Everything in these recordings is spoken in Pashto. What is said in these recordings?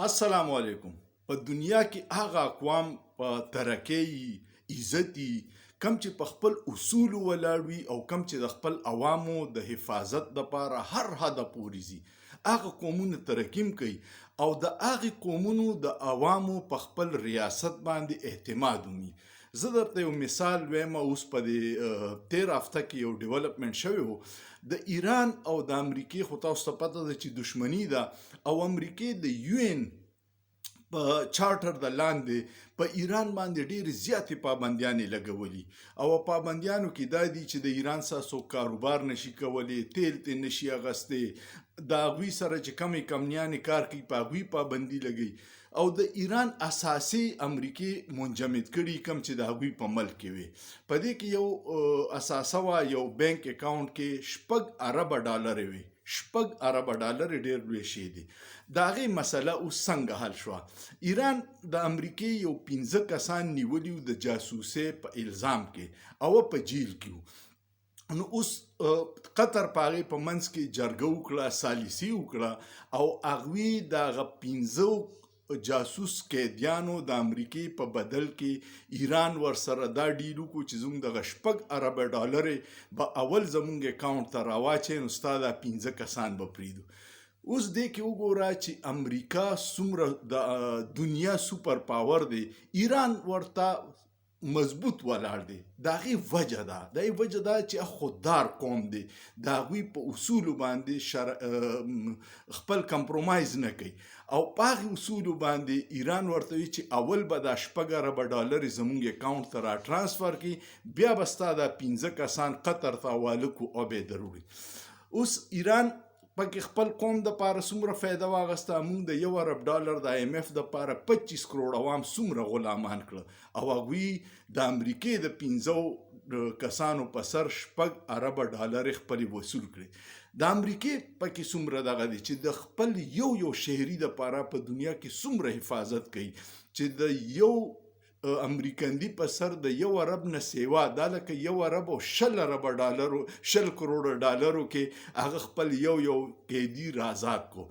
السلام علیکم. په دنیا کې هغه اقوام په ترقۍ عزتي کم چې په خپل اصول ولاړ وي او کم چې د خپل عوامو د حفاظت لپاره هر حد پورې ځي، هغه قومونه ترقیم کوي او د هغې قومونو د عوامو په خپل ریاست باندې اعتماد ومي. زه درته یو مثال وایم. اوس په دې تیر هفته کې یو ډیولپمنټ شوی و د ایران او د امریکې. خو تاسو ته پته ده چې دشمني ده او امریکې د یو ان په چارټر د لاندې په ایران باندې ډېرې زیاتې پابندیانې لګولي او پابندیانو کې دا دي چې د ایران سره څوک کاروبار نشي کولی، تیل ترې نشي اخیستی، د هغوی سره چې کمې کمپنیانې کار کوي په هغوی پابندي لګوي او د ایران اساسي امریکې منجمد کړي کم چې د هغوی په ملک کې وي. په دې کې یو اساسه وه، یو بینک اکاونټ کې 6 اربه ډالر وي. 6 اربه ډالر ډېر لوی شی دی. د هغې مسله اوس څنګه حل شوه؟ ایران د امریکې یو 15 کسان نیولي وو د جاسوسۍ په الزام کې او په جیل کې وو. نو اوس قطر په هغې په منځ کې جرګه وکړه، سالیسي وکړه او هغوی د هغه 15 جاسوس قیدیانو د امریکې په بدل کې ایران ورسره دا ډیل وکړو چې زموږ دغه 6 اربه ډالرې به اول زموږ اکاونټ ته راواچوې، نو ستا دا 15 کسان به پرېږدو. اوس دې کې وګوره چې امریکا څومره د دنیا سوپر پاور دی، ایران ورته مضبوط ولاړ دی. د هغې وجه ده، د هغې وجه دا چې خوددار قوم دی، د هغوی په اصولو باندې خپل کمپرومایز نه کوي او په هغې اصولو باندې ایران ورته وي چې اول به دا 6 اربه ډالرې زموږ اکاونټ ته را ټرانسفر کړي، بیا به ستا دا 15 کسان قطر ته حواله کړو او به یې دروړي. اوس ایران پکې خپل قوم د پاره څومره فایده واغسته. موږ د 1 ارب ډالر د آی ایم اف د پاره 25 کروڑ عوام څومره غلامان کړه او هغوی د امریکې د 15 کسانو په سر 6 اربه ډالر خپلې وصول کړي. د امریکې پکې څومره دغه دی چې د خپل یو شهري د پاره په دنیا کې څومره حفاظت کوي چې د یو امریکندي په سر د 1 ارب نه سیوا دا لکه 1 ارب او 20 اربه ډالرو 20 کروڑ ډالرو کې هغه خپل یو قیدي را آزاد کو.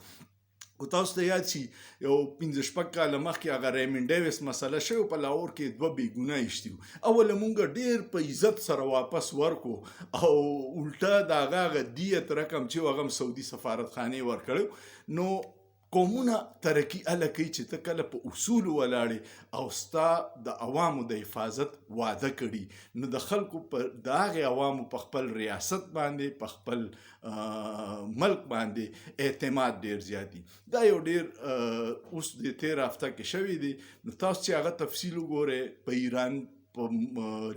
خو تاسو ته یاد شي یو 15 کاله مخکې هغه ریمن ډیویس مسله شوی په لاهور کې 2 بېګناه ایشتي وو. اوله مونږ ډېر په عزت سره واپس ورکو او الټا د هغه دیت رقم چې هغه سعودي سفارتخانې ورکړی. نو قومونه ترقي هله کوي چې ته کله په اصولو ولاړې او ستا د عوامو د حفاظت وعده کړي، نو د خلکو د هغې عوامو په خپل ریاست باندې په خپل ملک باندې اعتماد ډېر زیاتي. دا یو ډېر اوس د تیر هفته کې شوی دی. نو تاسو چې هغه تفصیل وګورئ، په ایران په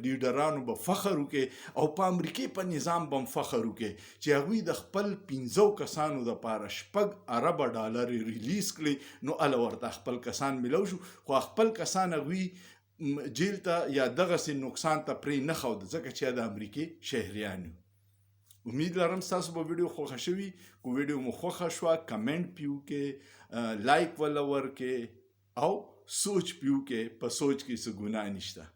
لیډرانو به فخر وکړي او په امریکې په نظام به هم فخر وکړي چې هغوی د خپل 15 کسانو دپاره 6 اربه ډالر ریلیز کړي. نو هله ورته خپل کسان میلو شو، خو خپل کسان هغوی جیل ته یا دغسې نقصان ته پرې نه ښوده ځکه چې د امریکې شهریان یو. امید لرم ستاسو به ویډیو خوښه شوي. که ویډیو مو خوښه شوه کمنټ پې وکړئ، لایک وله ورکړئ او سوچ پې وکړئ. په سوچ کې څه ګناه نشته.